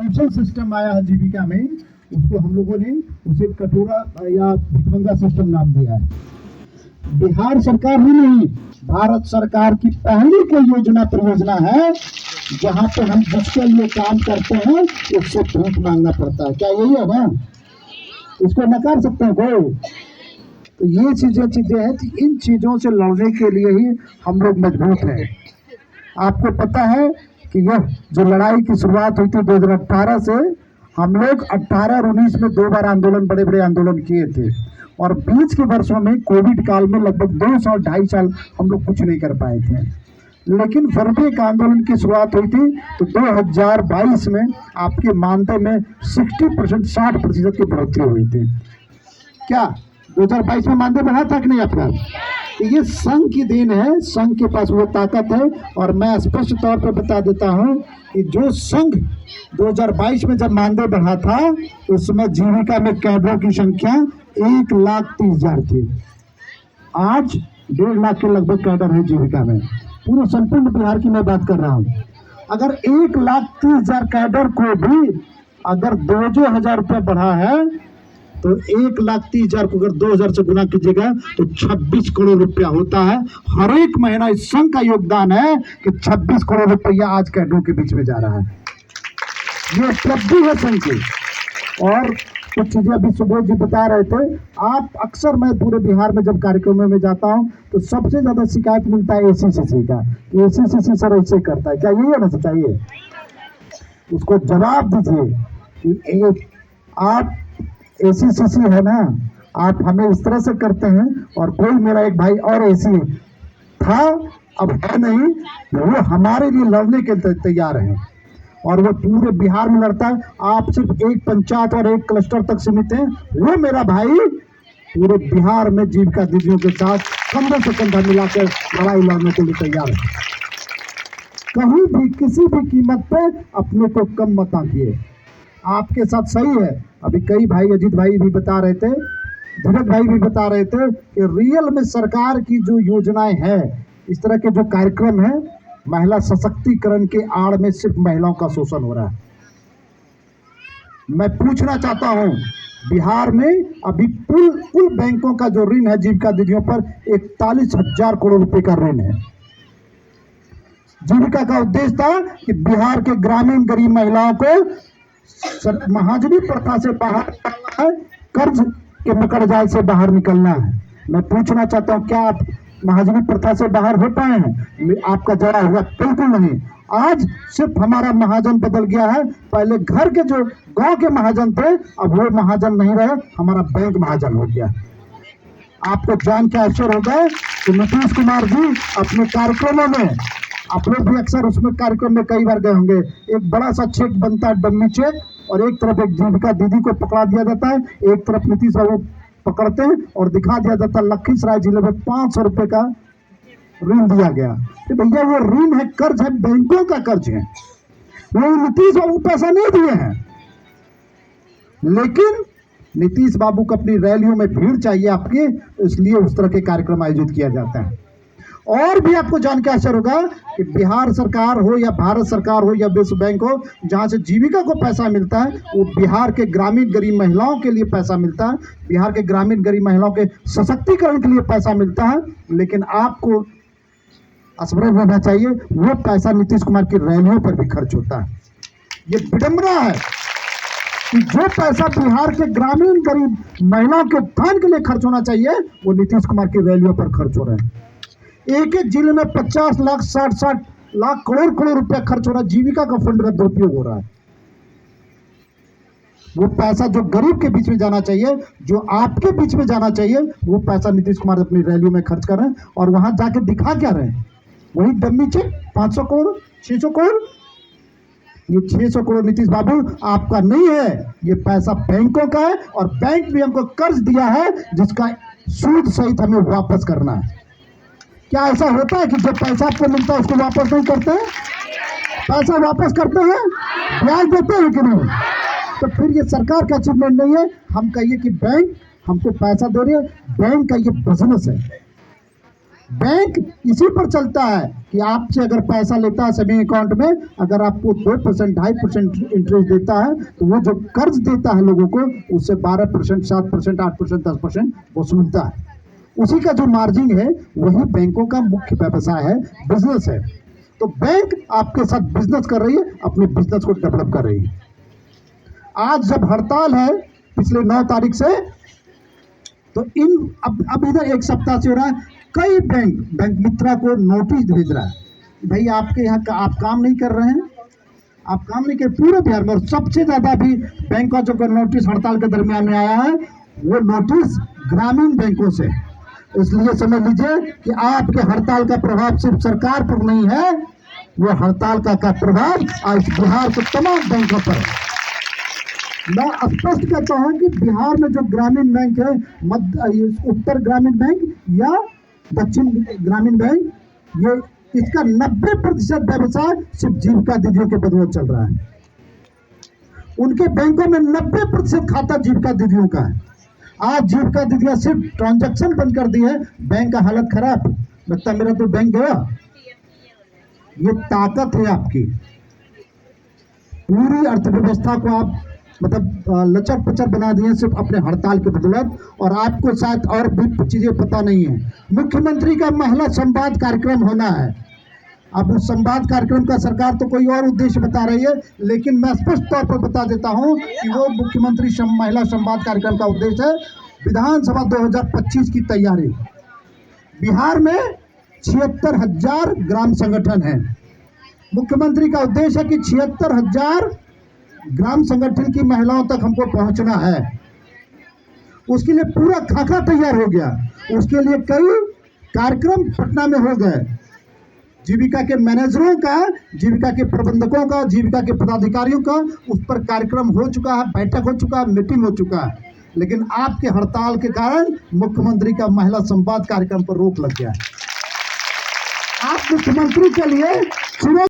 Pension system आया है जीविका में, उसको हम लोगों ने उसे कटोरा या भिखमंगा सिस्टम नाम दिया है। बिहार सरकार ही नहीं, भारत सरकार की पहली कोई योजना परियोजना है जहां पे हम जिसके लिए काम करते हैं उससे भीख मांगना पड़ता है। क्या यही है ना? इसको नकार सकते हैं कोई? तो ये चीजें हैं कि इन चीजों से लड़ने के लिए ही हम लोग मजबूत हैं। आपको पता है कि यह जो लड़ाई की शुरुआत हुई थी 2018 से, हम लोग 18 और 19 में 2 बार आंदोलन, बड़े बड़े आंदोलन किए थे, और बीच के वर्षों में कोविड काल में लगभग 2 साल 2.5 साल हम लोग कुछ नहीं कर पाए थे। लेकिन फरवरी का आंदोलन की शुरुआत हुई थी तो 2022 में आपके मानदेय में 60% की बढ़ोतरी हुई थी। क्या 2022 में मानदेय बढ़ा था कि नहीं आपका? तो ये संघ की देन है, संघ के पास वो ताकत है। और मैं स्पष्ट तौर पर बता देता हूं कि जो संघ 2022 में जब मानदेय बढ़ा था उस समय जीविका में कैडरों की संख्या 1,30,000 थी। आज 1.5 लाख के लगभग कैडर है जीविका में। पूरे संपूर्ण बिहार की मैं बात कर रहा हूं। अगर 1,30,000 कैडर को भी अगर 2,000 रुपया बढ़ा है तो 1,30,000 को अगर 2,000 से गुना कीजिएगा तो 26 करोड़ रुपया होता है। हर एक महीना इस संघ का योगदान है कि 26 करोड़ रुपया आज कैडरों के बीच में जा रहा है। ये उपलब्धि है संघ की। और कुछ चीजें अभी सुबोध जी बता रहे थे, आप अक्सर, मैं पूरे बिहार में जब कार्यक्रमों में जाता हूं तो सबसे ज्यादा शिकायत मिलता है एसीसीसी का। एसीसीसी सर ऐसे करता है, क्या यही है ना? चाहिए उसको जवाब दीजिए कि आप एसीसीसी है ना, आप हमें इस तरह से करते हैं। और कोई मेरा एक भाई और एसी था, अब है नहीं, वो हमारे लिए लड़ने के तैयार है और वो पूरे बिहार में लड़ता है। आप सिर्फ एक पंचायत और एक क्लस्टर तक सीमित हैं, वो मेरा भाई पूरे बिहार में जीविका दीदियों के साथ कंधे से कंधा मिलाकर लड़ाई लड़ने के लिए तैयार है। कहीं भी किसी भी कीमत पे अपने को कम मत आंकिए। आपके साथ सही है, अभी कई भाई, अजीत भाई भी बता रहे थे, धीरज भाई भी बता रहे थे कि रियल में सरकार की जो योजनाएं हैं, इस तरह के जो कार्यक्रम है, महिला सशक्तिकरण के आड़ में सिर्फ महिलाओं का शोषण हो रहा है। मैं पूछना चाहता हूं, बिहार में अभी कुल बैंकों का जो ऋण है जीविका दीदियों पर 41,000 करोड़ रुपए का ऋण है। जीविका का उद्देश्य था कि बिहार के ग्रामीण गरीब महिलाओं को महाजनी प्रथा से बाहर निकलना है, कर्ज के मकड़ जाल से बाहर निकलना है। मैं पूछना चाहता हूं, क्या आप महाजनी प्रथा से बाहर हो पाए हैं? आपका जवाब होगा बिल्कुल नहीं। आज सिर्फ हमारा महाजन बदल गया है। पहले घर के जो गांव के महाजन थे, अब वो महाजन नहीं रहे, हमारा बैंक महाजन हो गया। आपको जान के आश्चर्य होगा कि नीतीश कुमार जी अपने कार्यक्रमों में, आप लोग भी अक्सर उसमें कार्यक्रम में कई बार गए होंगे, एक बड़ा सा चेक बनता है, डम्मी चेक, और एक तरफ एक जीविका दीदी को पकड़ा दिया जाता है, एक तरफ नीतीश बाबू पकड़ते हैं और दिखा दिया जाता है लखीसराय जिले में 500 रुपए का ऋण दिया गया। तो भैया वो ऋण है, कर्ज है, बैंकों का कर्ज है, वो नीतीश बाबू पैसा नहीं दिए हैं। लेकिन नीतीश बाबू को अपनी रैलियों में भीड़ चाहिए आपके, इसलिए उस तरह के कार्यक्रम आयोजित किया जाता है। और भी आपको जान के आश्चर्य होगा कि बिहार सरकार हो या भारत सरकार हो या विश्व बैंक हो, जहां से जीविका को पैसा मिलता है वो बिहार के ग्रामीण गरीब महिलाओं के लिए पैसा मिलता है, बिहार के ग्रामीण गरीब महिलाओं के सशक्तिकरण के लिए पैसा मिलता है। लेकिन आपको स्मरण रहना चाहिए, वो पैसा नीतीश कुमार की रैलियों पर भी खर्च होता है। ये विडंबना है कि जो पैसा बिहार के ग्रामीण गरीब महिलाओं के उत्थान के लिए खर्च होना चाहिए, वो नीतीश कुमार की रैलियों पर खर्च हो रहे हैं। एक एक जिले में 50 लाख 60 लाख करोड़ रुपया खर्च हो रहा है, जीविका का फंड का दुरुपयोग हो रहा है। वो पैसा जो गरीब के बीच में जाना चाहिए, जो आपके बीच में जाना चाहिए, वो पैसा नीतीश कुमार अपनी रैलियों में खर्च कर रहे हैं। और वहां जाके दिखा क्या रहे हैं? वही डम्मी चेक 500 करोड़ 600 करोड़। ये 600 करोड़ नीतीश बाबू आपका नहीं है, ये पैसा बैंकों का है, और बैंक भी हमको कर्ज दिया है जिसका सूद सहित हमें वापस करना है। क्या ऐसा होता है कि जो पैसा आपको मिलता है उसको वापस नहीं करते हैं? पैसा वापस करते हैं, ब्याज देते हैं कि नहीं? तो फिर ये सरकार का अचीवमेंट नहीं है। हम कहिए कि बैंक हमको पैसा दे रही है, बैंक का ये बिजनेस है। बैंक इसी पर चलता है कि आपसे अगर पैसा लेता है सेविंग अकाउंट में, अगर आपको 2%, 2.5% इंटरेस्ट देता है, तो वो जो कर्ज देता है लोगों को, उससे 12%, 7%, 8%, 10% वसूलता है। उसी का जो मार्जिन है वही बैंकों का मुख्य व्यवसाय है, बिजनेस है। तो बैंक आपके साथ बिजनेस कर रही है, अपने बिजनेस को डेवलप कर रही है। आज जब हड़ताल है पिछले 9 तारीख से, तो अब इधर 1 सप्ताह से हो रहा है, कई बैंक मित्रा को नोटिस भेज रहा है, भाई आपके यहाँ का आप काम नहीं कर रहे हैं, आप काम नहीं कर पूरे बिहार में। और सबसे ज्यादा भी बैंक का जो नोटिस हड़ताल के दरमियान में आया है, वो नोटिस ग्रामीण बैंकों से। इसलिए समझ लीजिए कि आपके हड़ताल का प्रभाव सिर्फ सरकार पर नहीं है, वो हड़ताल का प्रभाव आज बिहार के तमाम बैंकों पर है। मैं स्पष्ट कहता हूं कि बिहार में जो ग्रामीण बैंक है, उत्तर ग्रामीण बैंक या दक्षिण ग्रामीण बैंक, ये इसका 90% व्यवसाय सिर्फ जीविका दीदियों के बदौलत चल रहा है। उनके बैंकों में 90% खाता जीविका दीदियों का है। आज जीविका दीदियां सिर्फ ट्रांजैक्शन बंद कर दी है, बैंक का हालत खराब। लगता मेरा तो बैंक गया। ये ताकत है आपकी, पूरी अर्थव्यवस्था को आप लचर पचर बना दिए सिर्फ अपने हड़ताल के बदौलत। और आपको शायद और भी चीजें पता नहीं है, मुख्यमंत्री का महिला संवाद कार्यक्रम होना है। अब उस संवाद कार्यक्रम का सरकार तो कोई और उद्देश्य बता रही है, लेकिन मैं स्पष्ट तौर पर बता देता हूं कि वो मुख्यमंत्री महिला संवाद कार्यक्रम का उद्देश्य है विधानसभा 2025 की तैयारी। बिहार में 76,000 ग्राम संगठन है। मुख्यमंत्री का उद्देश्य है कि 76,000 ग्राम संगठन की महिलाओं तक हमको पहुंचना है। उसके लिए पूरा खाका तैयार हो गया। उसके लिए कई कार्यक्रम पटना में हो गए। जीविका के मैनेजरों का, जीविका के प्रबंधकों का, जीविका के पदाधिकारियों का उस पर कार्यक्रम हो चुका है, बैठक हो चुका है, मीटिंग हो चुका है। लेकिन आपके हड़ताल के कारण मुख्यमंत्री का महिला संवाद कार्यक्रम पर रोक लग गया है। आप मुख्यमंत्री के लिए चुनाव